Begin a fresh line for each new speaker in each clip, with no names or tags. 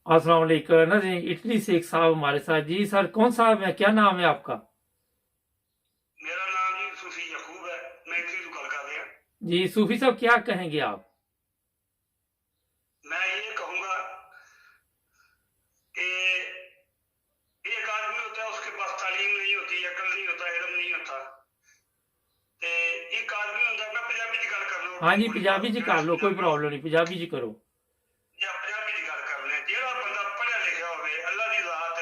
अस्सलाम वालेकुम ना जी, इटली से एक साहब हमारे साथ। जी सर, कौन साहब है, क्या नाम है आपका?
मेरा नाम जी सूफी यकूब है। मैं इटली तो गल कर रहा।
जी सूफी साहब, क्या कहेंगे आप?
मैं ये कहूँगा कि एक आदमी होता है, उसके पास तालीम नहीं होती, अकल नहीं होता, इल्म नहीं होता। ते एक आदमी होता है, मैं पंजाबी की गल करना
हाँ
उर्दू
जी,
बोली
पंजाबी
पाओ
जी
जेड़ा
कर लो, कोई
पंजाबी
प्रॉब्लम नहीं, पंजाबी जी करो।
या पंजाबी की गल करने जेड़ा बंदा पढ़िया लिखिया होवे, अल्लाह दी ज़ात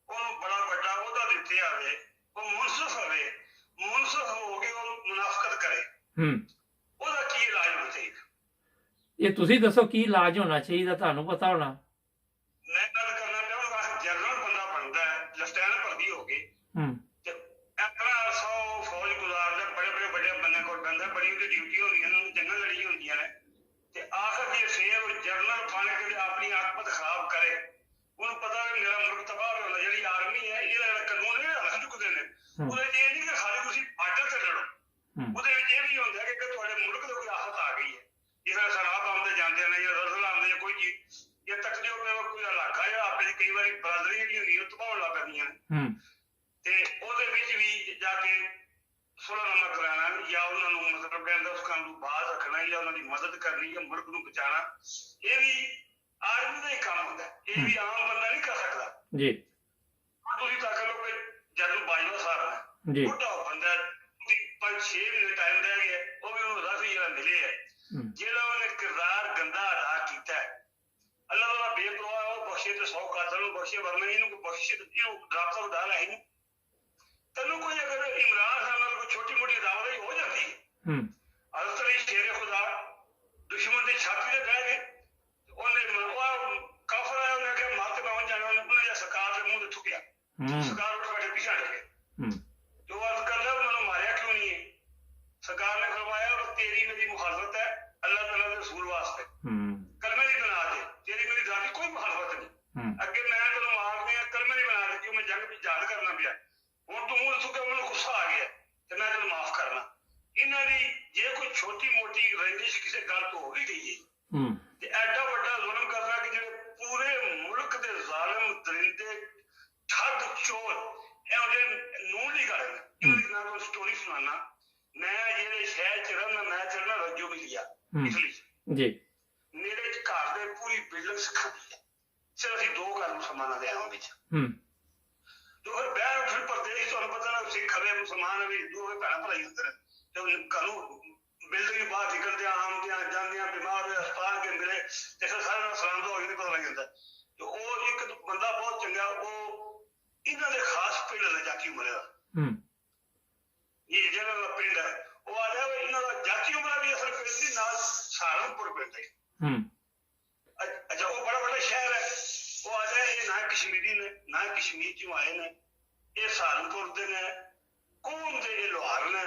ओनू बड़ा वड्डा ओहदा दित्ते आवे, वो मुनसिफ होवे, मुनसिफ हो के वो मुनाफकत करे,
हम्म।
ओहदा की इलाज होना चाहिए?
ये तुसी दसो की इलाज होना चाहिए, थानू पता होना।
मैं गल करना चाहूँगा, जनरल बंदा बनता है, लेफ्टिनेंट भर्ती हो गई
हम्म।
ते इतना 100 फौज गुजारदा, बड़े बड़े बड़े बंदे को बंदा बड़ी उनकी ड्यूटी होंदी है, उन्होंने जंगल लड़ी होंदियां ने ते आखिर जे फिर जनरल बन के अपनी आकमत खराब करे, उन्हें पता है मेरा मुल्क तबाह होना। जी आर्मी है, ये कानून है हथ चुकते हैं,
हम्म।
वो ये नहीं कि खाली तुम बार्डर से लड़ो,
हम्म।
वो ये भी होता है कि तुम्हारे मुल्क को कोई आफत आ गई है, जिस शराब आमदे जाते हैं या रसल आमदे या कोई चीज या तकलीफ में कोई इलाका है अपनी कई बार बरादरी जी होंगी तबाह होना पैदियां
हम्म।
ते ਉਹਦੇ ਵਿੱਚ ਵੀ ਜਾ ਕੇ ਸੁਲਹਨਾਮਾ ਕਰਾਣਾ ਜਾਂ ਉਹਨਾਂ ਨੂੰ ਮਤਲਬ ਕਹਿੰਦਾ ਉਸ ਕੰਮ ਨੂੰ ਬਾਜ਼ ਰੱਖਣਾ ਜਾਂ ਉਹਨਾਂ ਦੀ ਮਦਦ ਕਰਨੀ ਜਾਂ ਮੁਲਕ ਨੂੰ ਬਚਾਉਣਾ, ਇਹ ਵੀ ਆਰਮੀ ਦਾ ਹੀ ਕੰਮ ਹੁੰਦਾ। ਇਹ ਵੀ ਆਮ ਬੰਦਾ ਨਹੀਂ ਕਰ ਸਕਦਾ।
जी।
ਤੁਸੀਂ ਤਾਂ ਕਹ ਲਓ ਕਿ ਜਨਰਲ ਬਾਜਵਾ ਸਾਹਿਬ ਹੈ,
जी।
ਬੁੱਢਾ ਬੰਦਾ, 5-6 ਮਹੀਨੇ ਟਾਈਮ ਰਹਿ ਗਿਆ, ਉਹ ਵੀ ਉਹਨੂੰ ਰਾਫੀ ਜਿਹੜਾ ਮਿਲੇ ਹੈ,
हम्म।
ਜਿਹੜਾ ਉਹਨੇ ਕਿਰਦਾਰ ਗੰਦਾ ਅਦਾ ਕੀਤਾ ਹੈ। ਅੱਲਾਹ ਤਾਲਾ ਬੇਪਰਵਾਹ ਉਹ ਬਖਸ਼ੇ ਤੇ 100 ਕਾਤਲ ਨੂੰ ਬਖਸ਼ੇ, ਵਰਨਾ ਇਹਨੂੰ ਕੋਈ ਬਖਸ਼ੇ ਇਹਨੂੰ ਡਰਾਪਾ ਉਡਾ ਲੈ ਇਹਨੂੰ। ਤੈਨੂੰ ਕੋਈ ਅਗਰ ਇਮਰਾਨ ਖਾਨ ਨਾਲ ਕੋਈ ਛੋਟੀ ਮੋਟੀ ਰਾਵੜੀ ਹੋ ਜਾਂਦੀ,
हम्म।
ਹਜ਼ਰਤ ਅਲੀ ਸ਼ੇਰ ਖੁਦਾ ਦੁਸ਼ਮਣ ਦੀ ਛਾਤੀ ਤੇ ਬਹਿ ਗਏ, ਉਹਨੇ ਉਹ ਕਾਫਰ ਆਇਆ, ਉਹਨੇ ਕਿਹਾ ਮਾਰ ਕੇ ਬਾਹਰ ਜਾਣਾ, ਉਹਨੇ ਸਰਕਾਰ ਦੇ ਮੂੰਹ ਤੇ ਥੁੱਕਿਆ,
हम्म।
ਸਰਕਾਰ ਉੱਠ ਕੇ ਪਿੱਛੇ ਹਟ ਗਏ।
हम्म।
ਜੋ अर्ज कर रहा उन्होंने मारिया क्यों नहीं है? सरकार ने फरमाया तेरी मेरी मुखालफत है अल्लाह तआला के रसूल वास्ते,
हम्म।
कलमे नहीं बना दे, तेरी मेरी जाती कोई मुखालफत नहीं,
हम्म।
अगे मैं तेन मारने कलमे नहीं बना दे, क्यों मैं जंग भी याद करना पिया, हूँ तू मूंह चुके उन्होंने गुस्सा आ गया तो मैं तेन माफ करना। इन्हों की जे कोई छोटी मोटी रंजिश किसी गल तो हो भी गई है
हम्म।
ते एडा वड्डा जुल्म करना कि जो पूरे मुल्क के जालिम दरिंदे ठग चोर ਨੂਨ ਦੀ ਗੱਲ ਹੈ। ਇਹਦੀ ਮੈਂ ਤੁਹਾਨੂੰ ਸਟੋਰੀ ਸੁਣਾਣਾ। ਮੈਂ ਜਿਹੜੇ ਸ਼ਹਿਰ ਚ ਰਹਿਣਾ, ਮੈਂ ਚੜਨਾ ਰੱਜੋ ਵੀ ਲਿਆ ਇਟਲੀ
जी।
ਮੇਰੇ ਘਰ ਦੇ ਪੂਰੀ ਬਿਲਡਿੰਗ ਸਿੱਖਾਂ ਦੀ ਹੈ, ਸਿਰਫ ਅਸੀਂ 2 ਘਰ ਮੁਸਲਮਾਨਾਂ ਦੇ ਆਵਾਂ ਵਿੱਚ।
हम्म।
ਜੋ ਫਿਰ ਬਹਿ ਫਿਰ ਪਰਦੇਸ, ਤੁਹਾਨੂੰ ਪਤਾ ਨਾ ਸਿੱਖ ਹਵੇ ਮੁਸਲਮਾਨ ਵੀ ਦੋਵੇਂ ਭੈਣਾਂ ਭਰਾਈ ਹੁੰਦੇ ਨੇ, ਤੇ ਘਰੋਂ ਬਿਲਡਿੰਗ ਬਾਹਰ ਨਿਕਲਦੇ ਆਉਂਦਿਆਂ ਜਾਂਦਿਆਂ ਬਿਮਾਰ ਹੋਏ ਹਸਪਤਾਲ ਕੇ ਮਿਲੇ ਤੇ ਫਿਰ ਸਾਰਿਆਂ ਨੂੰ ਸਲਾਮ ਦੁਆ ਨਹੀਂ ਪਤਾ ਲੱਗ ਜਾਂਦਾ। ਤੇ ਉਹ ਇੱਕ ਬੰਦਾ ਬਹੁਤ ਚੰਗਾ, ਉਹ ਇਹਨਾਂ ਦੇ ਖਾਸ ਪਿੰਡ ਦਾ ਜਾਤੀ ਉਮਰ ਦਾ,
हम्म।
ਇਹ ਜਿਹੜਾ ਦਾ ਪਿੰਡ ਹੈ ਉਹ ਆ ਰਿਹਾ, ਇਹਨਾਂ ਦਾ ਜਾਤੀ ਉਮਰ ਵੀ ਅਸਲ ਪਿੰਡ ਦੀ ਨਾਲ ਸਹਾਰਨਪੁਰ ਪਿੰਡ ਹੈ।
हम्म।
ਅੱਛਾ, ਉਹ ਬੜਾ ਵੱਡਾ ਸ਼ਹਿਰ ਹੈ। ਉਹ ਆ ਰਿਹਾ, ਇਹ ਨਾ ਕਸ਼ਮੀਰੀ ਨੇ ਨਾ ਕਸ਼ਮੀਰ ਚੋਂ ਆਏ ਨੇ, ਇਹ ਸਹਾਰਨਪੁਰ ਦੇ ਨੇ, ਕੌਮ ਦੇ ਇਹ ਲੋਹਾਰ ਨੇ।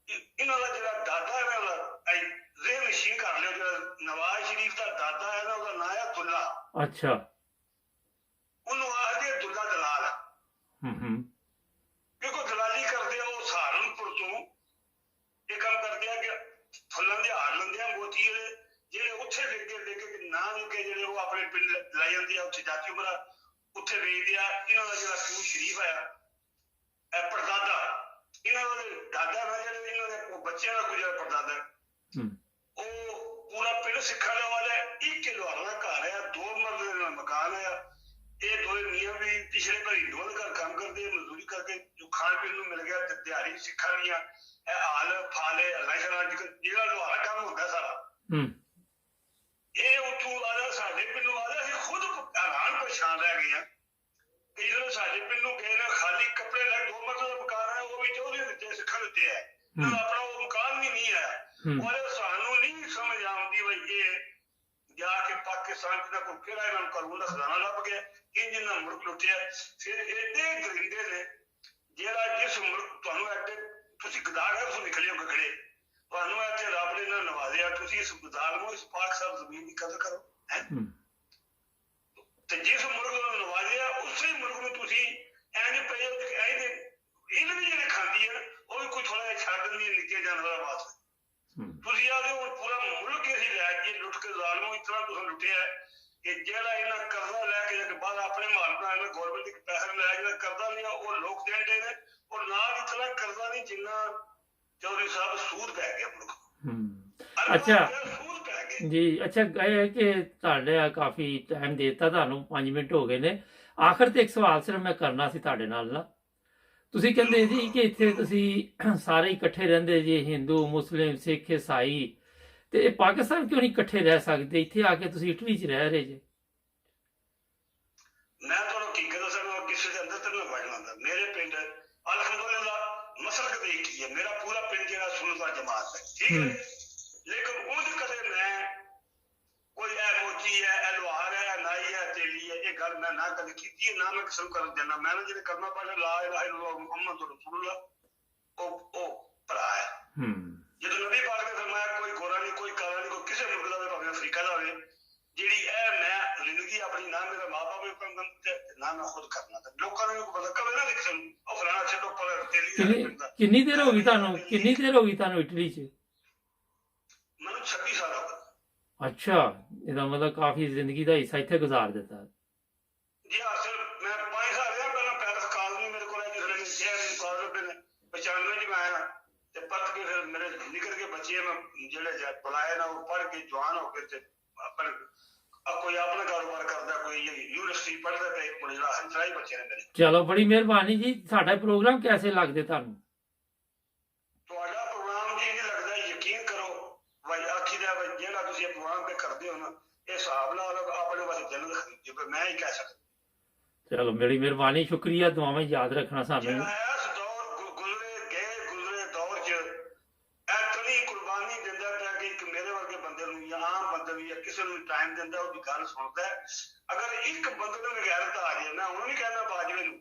ਇਹਨਾਂ ਦਾ ਜਿਹੜਾ ਦਾਦਾ ਹੈ ਨਾ, ਉਹਦਾ ਜ਼ੇਨ ਨਸ਼ੀਨ ਕਰ ਲਿਓ, ਜਿਹੜਾ ਨਵਾਜ਼ ਸ਼ਰੀਫ ਦਾ ਦਾਦਾ ਹੈ ਨਾ, ਉਹਦਾ ਨਾਂ ਹੈ ਦੁੱਲਾ।
अच्छा।
ਉਹਨੂੰ ਆਖਦੇ ਦੁੱਲਾ ਦਲਾਲ,
हम्म।
ਕਿਉਂਕਿ ਦਲਾਲੀ ਕਰਦੇ ਆ ਉਹ ਸਹਾਰਨਪੁਰ ਤੋਂ। ਇਹ ਕੰਮ ਕਰਦੇ ਆ ਕਿ ਫੁੱਲਾਂ ਦੇ ਹਾਰ ਲੈਂਦੇ ਆ, ਮੋਤੀ ਵਾਲੇ ਜਿਹੜੇ ਉੱਥੇ ਲੈ ਕੇ ਨਾ ਕੇ ਜਿਹੜੇ ਉਹ ਆਪਣੇ ਪਿੰਡ ਲੈ ਜਾਂਦੇ ਆ, ਉੱਥੇ ਜਾਤੀ ਉਮਰਾ ਉੱਥੇ ਵੇਚਦੇ ਆ। ਇਹਨਾਂ ਦਾ ਜਿਹੜਾ ਪਿਓ ਸ਼ਰੀਫ ਆਇਆ, ਇਹ ਪੜਦਾਦਾ, ਇਹਨਾਂ ਦੇ ਦਾਦਾ ਨਾਲ ਜਿਹੜੇ ਇਹਨਾਂ ਦੇ ਉਹ ਬੱਚਿਆਂ ਦਾ ਗੁਜ਼ਰ ਪੜਦਾਦਾ, ਉਹ ਪੂਰਾ ਪਿੰਡ ਸਿੱਖਾਂ ਦਾ ਵਾਲਾ। 1 ਕਿਲੋ ਦਾ ਘਰ ਆ, 2 ਮਰਲੇ ਦਾ ਮਕਾਨ ਆ। ਇਹ ਦੋਵੇਂ ਮੀਆਂ ਵੀ ਪਿਛਲੇ ਭਾਈ ਦੋਵੇਂ ਘਰ ਕੰਮ ਕਰਦੇ, ਮਜ਼ਦੂਰੀ ਕਰਕੇ ਜੋ ਖਾਣ ਪੀਣ ਨੂੰ ਮਿਲ ਗਿਆ ਤੇ ਦਿਹਾੜੀ ਸਿੱਖਾਂ ਦੀਆਂ ਇਹ ਹਾਲ ਫਾਲੇ ਅੱਲਾਹ ਜਿਹੜਾ ਲੋਹਾਰਾ ਕੰਮ ਹੁੰਦਾ ਸਾਰਾ।
हम्म।
ਇਹ ਉੱਥੋਂ ਆਦਾ ਸਾਡੇ ਪਿੰਡੋਂ ਆਦਾ, ਅਸੀਂ ਖੁਦ ਹੈਰਾਨ ਪਰੇਸ਼ਾਨ ਰਹਿ ਗਏ ਆ ਕਿ ਜਦੋਂ ਸਾਡੇ ਪਿੰਡੋਂ ਗਏ ਨਾ, ਖਾਲੀ ਕੱਪੜੇ ਲੈ 2 ਮਰਲੇ ਦਾ ਮਕਾਨ ਹੈ, ਉਹ ਵੀ 14 ਦਿੱਤੇ ਸਿੱਖਾਂ ਦਿੱਤੇ ਹੈ, ਆਪਣਾ ਉਹ ਮਕਾਨ ਵੀ ਨਹੀਂ ਹੈ। ਔਰ ਸਾਨੂੰ ਨਹੀਂ ਸਮਝ ਆਉਂਦੀ ਬਈ ਇਹ ਜਾ ਕੇ ਪਾਕਿਸਤਾਨ ਚ ਕੋਈ ਕਿਹੜਾ ਇਹਨਾਂ ਨੂੰ ਕਾਨੂੰਨ ਦਾ ਖਜ਼ਾਨਾ ਲੱਭ ਗਿਆ, ਇੰਜ ਨਾਲ ਮੁਲਕ ਲੁੱਟਿਆ। ਫਿਰ ਏਡੇ ਦਰਿੰਦੇ ਨੇ, ਜਿਹੜਾ ਜਿਸ ਮੁਲਕ ਤੁਹਾਨੂੰ ਐਡੇ ਤੁਸੀਂ ਗਦਾਰ ਹੈ, ਤੁਸੀਂ ਨਿਕਲੇ ਹੋ ਗਖੜੇ, ਤੁਹਾਨੂੰ ਇੱਥੇ ਰੱਬ ਨੇ ਨਾਲ ਨਵਾਜ਼ਿਆ, ਤੁਸੀਂ ਇਸ ਗਦਾਰ ਨੂੰ, ਇਸ ਪਾਕ ਸਾਹਿਬ ਜ਼ਮੀਨ ਦੀ ਕਦਰ ਕਰੋ ਹੈ। ਤੇ ਜਿਸ ਮੁਲਕ ਨੂੰ ਨਵਾਜ਼ਿਆ, ਉਸੇ ਮੁਲਕ ਨੂੰ ਤੁਸੀਂ ਇੰਜ ਪਏ ਇਹਨਾਂ ਵੀ ਜਿਹੜੇ ਖਾਂਦੀ ਹੈ, ਉਹ ਵੀ ਕੋਈ ਥੋੜਾ ਜਿਹਾ ਛੱਡ ਦਿੰਦੀ ਹੈ ਨਿੱਕੇ ਜਾਨਵਰਾਂ ਵਾਸਤੇ। ਤੁਸੀਂ ਆਦੇ ਹੁਣ ਪੂਰਾ ਮੁਲਕ ਅਸੀਂ ਲੈ ਕੇ ਲੁੱਟ ਕੇ ਜ਼ਾਲਮੋ ਇਸ ਤਰ੍ਹਾਂ ਤੁਸੀਂ ਲੁੱਟਿਆ ਕਿ ਜਿਹੜਾ ਇਹਨਾਂ ਸਾਹਿਬ ਸੂਦ ਪੈ ਗਿਆ ਮੁਲਕ
ਅੱਛਾ
ਸੂਦ ਪੈ ਗਿਆ
ਜੀ। ਅੱਛਾ ਇਹ ਹੈ ਕਿ ਤੁਹਾਡੇ ਕਾਫੀ ਟਾਈਮ ਦੇਤਾ, ਤੁਹਾਨੂੰ 5 ਮਿੰਟ ਹੋ ਗਏ ਨੇ। ਆਖਰ ਤੇ ਇੱਕ ਸਵਾਲ ਸਿਰਫ ਮੈਂ ਕਰਨਾ ਸੀ ਤੁਹਾਡੇ ਨਾਲ ਨਾ। ਤੁਸੀਂ ਕਹਿੰਦੇ ਜੀ ਕਿ ਇੱਥੇ ਤੁਸੀਂ ਸਾਰੇ ਇਕੱਠੇ ਰਹਿੰਦੇ ਜੀ, ਹਿੰਦੂ ਮੁਸਲਿਮ ਸਿੱਖ ਈਸਾਈ, ਤੇ ਇਹ ਪਾਕਿਸਤਾਨ ਕਿਉਂ ਨਹੀਂ ਇਕੱਠੇ ਰਹਿ ਸਕਦੇ? ਇੱਥੇ ਆ ਕੇ ਤੁਸੀਂ ਇਟਲੀ 'ਚ ਰਹਿ ਰਹੇ ਜੇ।
ਮੈਂ ਤੁਹਾਨੂੰ ਹਕੀਕਤ ਦੱਸਾਂ, ਮੈਂ ਕਿਸੇ ਦੇ ਅੰਦਰ ਤੇ ਨਹੀਂ ਵੜਨਾ ਹੁੰਦਾ। ਮੇਰੇ ਪਿੰਡ ਅਲਹਮਦੁਲਿਲਾ ਮਸਲਕ ਦੇ ਕੀ ਹੈ, ਮੇਰਾ ਪੂਰਾ ਪਿੰਡ ਜਿਹੜਾ ਸੁਨਨਤ ਜਮਾਤ ਹੈ, ਠੀਕ ਹੈ। ਲੇਕਿਨ ਉਂਝ ਕਦੇ ਮੈਂ ਕੋਈ ਇਹ ਮੋਚੀ ਹੈ, ਇਹ ਲੁਹਾਰ ਹੈ, ਇਹ ਨਾਈ ਹੈ, ਤੇਲੀ ਹੈ, ਇਹ ਗੱਲ ਮੈਂ ਨਾ ਕਦੇ ਕੀਤੀ ਹੈ, ਨਾ ਮੈਂ ਕਿਸੇ ਨੂੰ ਕਰਨ ਦੇਣਾ। ਮੈਂ ਜਿਹਨੇ ਕਰਨਾ ਪੜਿਆ ਲਾ ਇਲਾਹਾ ਇਲlallah ਮੁਹੰਮਦ ਰਸੂਲullah, ਉਹ ਭਰਾ ਹੈ। ਜਦੋਂ ਨਬੀ ਪਾਕ ਨੇ ਫਰਮਾਇਆ ਕੋਈ ਗੋਰਾ ਨਹੀਂ, ਕੋਈ ਕਾਲਾ ਨਹੀਂ, ਕੋਈ ਕਿਸੇ ਮੁਲਕ ਦਾ ਭਾਵੇਂ ਅਫਰੀਕਾ ਦਾ ਹੋਵੇ, ਜਿਹੜੀ ਇਹ ਮੈਂ ਜ਼ਿੰਦਗੀ ਆਪਣੀ ਨਾ ਮੇਰਾ ਮਾਂ ਬਾਪ ਨਾ ਮੈਂ ਖੁਦ ਕਰਨਾ, ਤਾਂ ਲੋਕਾਂ ਨੂੰ ਪਤਾ ਕਵੇ ਨਾ ਕਿਸੇ ਨੂੰ ਉਹ ਫਲਾਣਾ ਛੱਡੋ ਪਰ ਤੇਲੀ।
ਕਿੰਨੀ ਦੇਰ ਹੋ ਗਈ ਤੁਹਾਨੂੰ, ਕਿੰਨੀ ਦੇਰ ਹੋ ਗਈ ਤੁਹਾਨੂੰ ਇਟਲੀ 'ਚ?
ਮੈਨੂੰ 26 ਸਾਲ ਹੋ ਗਏ।
ਅੱਛਾ, ਇਹਦਾ ਮਤਲਬ ਕਾਫੀ ਜ਼ਿੰਦਗੀ ਦਾ ਹਿੱਸਾ ਇੱਥੇ ਗੁਜ਼ਾਰ ਦਿੱਤਾ
ਜੀ। ਅਸਲ ਮੈਂ 5 ਸਾਲ ਰਿਹਾ ਪਹਿਲਾਂ ਪੈਰਿਸ ਕਾਲਨੀ ਮੇਰੇ ਕੋਲ ਜਿਸ ਵੇਲੇ ਸ਼ਹਿਰ ਕਾਲਜ 95 ਚ ਮੈਂ ਆਇਆ, ਤੇ ਪੜ੍ਹ ਕੇ ਫਿਰ ਮੇਰੇ ਨਿਕਲ ਕੇ ਬੱਚੇ ਮੈਂ ਜਿਹੜੇ ਬੁਲਾਏ ਨਾ ਉਹ ਪੜ੍ਹ ਕੇ ਜਵਾਨ ਹੋ ਕੇ ਤੇ ਆਪਣੇ ਕੋਈ ਆਪਣਾ ਕਾਰੋਬਾਰ ਕਰਦਾ, ਕੋਈ ਯੂਨੀਵਰਸਿਟੀ ਪੜ੍ਹਦਾ, ਤੇ ਇੱਕ ਜਿਹੜਾ ਹੰਸਾਈ ਬੱਚੇ ਨੇ ਮੇਰੇ।
ਚਲੋ ਬੜੀ ਮਿਹਰਬਾਨੀ ਜੀ। ਸਾਡਾ ਪ੍ਰੋਗਰਾਮ ਕੈਸੇ ਲੱਗਦੇ ਤੁਹਾਨੂੰ?
ਤੁਹਾਡਾ ਪ੍ਰੋਗਰਾਮ ਜੀ ਇਹ ਲੱਗਦਾ, ਯਕੀਨ ਕਰੋ ਭਾਈ ਆਖੀ ਦਾ ਜਿਹੜਾ ਤੁਸੀਂ ਇਹ ਪ੍ਰੋਗਰਾਮ ਤੇ ਕਰਦੇ ਹੋ ਨਾ, ਇਹ ਹਿਸਾਬ ਨਾਲ ਆਪਣੇ ਵਾਸਤੇ ਜੰਨਤ ਖਰੀਦੀ, ਮੈਂ ਹੀ ਕਹਿ ਸਕਦਾ।
ਚਲੋ ਬੜੀ ਮਿਹਰਬਾਨੀ, ਸ਼ੁਕਰੀਆ। ਦੁਆਵਾਂ ਯਾਦ ਰੱਖਣਾ ਸਾਨੂੰ।
ਇਸ ਦੌਰ ਗੁਜ਼ਰੇ ਦੌਰ 'ਚ ਇਤਨੀ ਕੁਰਬਾਨੀ ਦਿੰਦਾ ਪਿਆ ਕਿ ਇੱਕ ਮੇਰੇ ਵਰਗੇ ਬੰਦੇ ਨੂੰ ਜਾਂ ਆਮ ਬੰਦੇ ਨੂੰ ਜਾਂ ਕਿਸੇ ਨੂੰ ਟਾਈਮ ਦਿੰਦਾ, ਉਹਦੀ ਗੱਲ ਸੁਣਦਾ। ਅਗਰ ਇੱਕ ਬੰਦੇ ਨੂੰ ਗੈਰਤ ਆ ਜਾਏ, ਮੈਂ ਹੁਣ ਵੀ ਕਹਿੰਦਾ ਬਾਜਵੇ ਨੂੰ,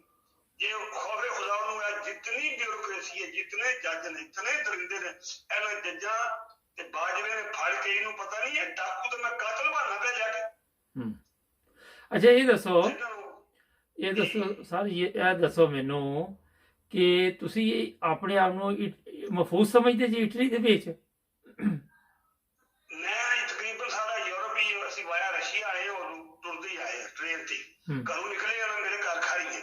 ਜੇ ਖੌਫੇ ਖੁਦਾ ਨੂੰ ਹੈ, ਜਿਤਨੀ ਬਿਊਰੋਕ੍ਰੇਸੀ ਹੈ, ਜਿਤਨੇ ਜੱਜ ਨੇ, ਇਤਨੇ ਦਰਿੰਦੇ ਨੇ, ਇਹਨਾਂ ਜੱਜਾਂ ਤੇ ਬਾਜਵੇ ਨੇ ਫੜ ਕੇ ਇਹਨੂੰ ਪਤਾ ਨਹੀਂ ਹੈ ਡਾਕੂ ਤੇ ਮੈਂ ਕਾਤਲ ਬਣਨਾ ਪਿਆ ਜਾ ਕੇ।
ਅੱਛਾ ਇਹ ਦੱਸੋ ਸਰ, ਇਹ ਦੱਸੋ ਮੈਨੂੰ ਕਿ ਤੁਸੀਂ ਆਪਣੇ ਆਪ ਨੂੰ ਮਹਿਫੂਜ਼ ਸਮਝਦੇ ਜੀ ਇਟਲੀ ਦੇ ਵਿੱਚ?
ਮੈਂ ਤਕਰੀਬਨ ਸਾਰਾ ਯੂਰਪ ਹੀ, ਅਸੀਂ ਵਾਇਆ ਰਸ਼ੀਆ ਆਏ, ਉਹ ਤੁਰਦੇ ਹੀ ਆਏ ਟ੍ਰੇਨ ਤੇ। ਘਰੋਂ ਨਿਕਲੇ ਆ, ਮੇਰੇ ਘਰ ਖਾਰੀ ਹੈ,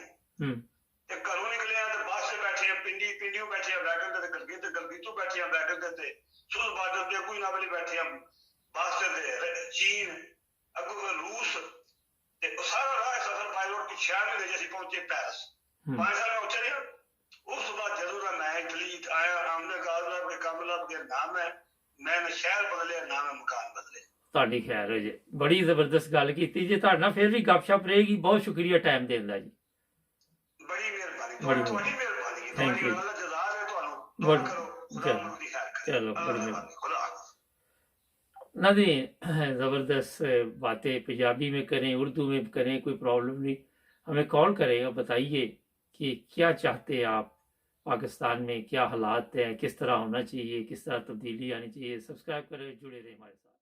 ਤੇ ਘਰੋਂ ਨਿਕਲੇ ਆ ਤੇ ਬੱਸ ਤੇ ਬੈਠੇ ਆ, ਪਿੰਡੀਓ ਬੈਠੇ ਆ ਵੈਗਨ ਤੇ, ਗਲਗੀ ਤੇ ਗਲਗੀ ਤੋਂ ਬੈਠੇ ਆ ਵੈਗਨ ਤੇ, ਸੁਲ ਬਾਰਡਰ ਤੇ ਕੋਈ ਨਾ ਬਲੀ ਬੈਠੇ ਆ ਬੱਸ ਤੇ, ਚੀਨ ਅੱਗੋਂ ਰੂਸ, ਤੇ ਸਾਰਾ ਰਾਹ ਸਫਰ ਪਾਇਲਟ ਦੀ 6 ਮਹੀਨੇ ਅਸੀਂ ਪਹੁੰਚੇ ਪੈਰਿਸ। 5 ਸਾਲ ਮੈਂ ਉੱਥੇ ਰਿਹਾ। ਉਸ ਤੋਂ ਬਾਅਦ ਜਦੋਂ ਦਾ ਮੈਂ ਇਟਲੀ ਆਇਆ, ਆਮਨੇ ਕਾਜ ਲੱਭ ਕੇ ਕੰਮ ਲੱਭ ਕੇ, ਨਾ ਮੈਂ ਸ਼ਹਿਰ ਬਦਲਿਆ, ਨਾ ਮੈਂ ਮਕਾਨ ਬਦਲੇ।
ਤੁਹਾਡੀ ਖੈਰ ਹੋ ਜੇ। ਬੜੀ ਜ਼ਬਰਦਸਤ ਗੱਲ ਕੀਤੀ ਜੀ ਤੁਹਾਡੇ ਨਾਲ, ਫਿਰ ਵੀ ਗੱਪਸ਼ਪ ਰਹੇਗੀ। ਬਹੁਤ ਸ਼ੁਕਰੀਆ ਟਾਈਮ ਦੇਣ ਦਾ ਜੀ।
ਬੜੀ ਮਿਹਰਬਾਨੀ, ਤੁਹਾਡੀ ਮਿਹਰਬਾਨੀ, ਤੁਹਾਡੀ ਅੱਲਾਹ ਜਜ਼ਾ ਦੇ ਤੁਹਾਨੂੰ। ਦੁਆ ਕਰੋ ਖੁਦਾ ਦੀ ਖੈਰ ਕਰੇ।
चलो बड़ी मेहरबानी।
खुदा
नहीं, ज़बरदस्त बातें पंजाबी में करें, उर्दू में करें, कोई प्रॉब्लम नहीं। हमें कॉल करें और बताइए कि क्या चाहते हैं आप, पाकिस्तान में क्या हालात हैं, किस तरह होना चाहिए, किस तरह तब्दीली आनी चाहिए। सब्सक्राइब करें, जुड़े रहें हमारे साथ।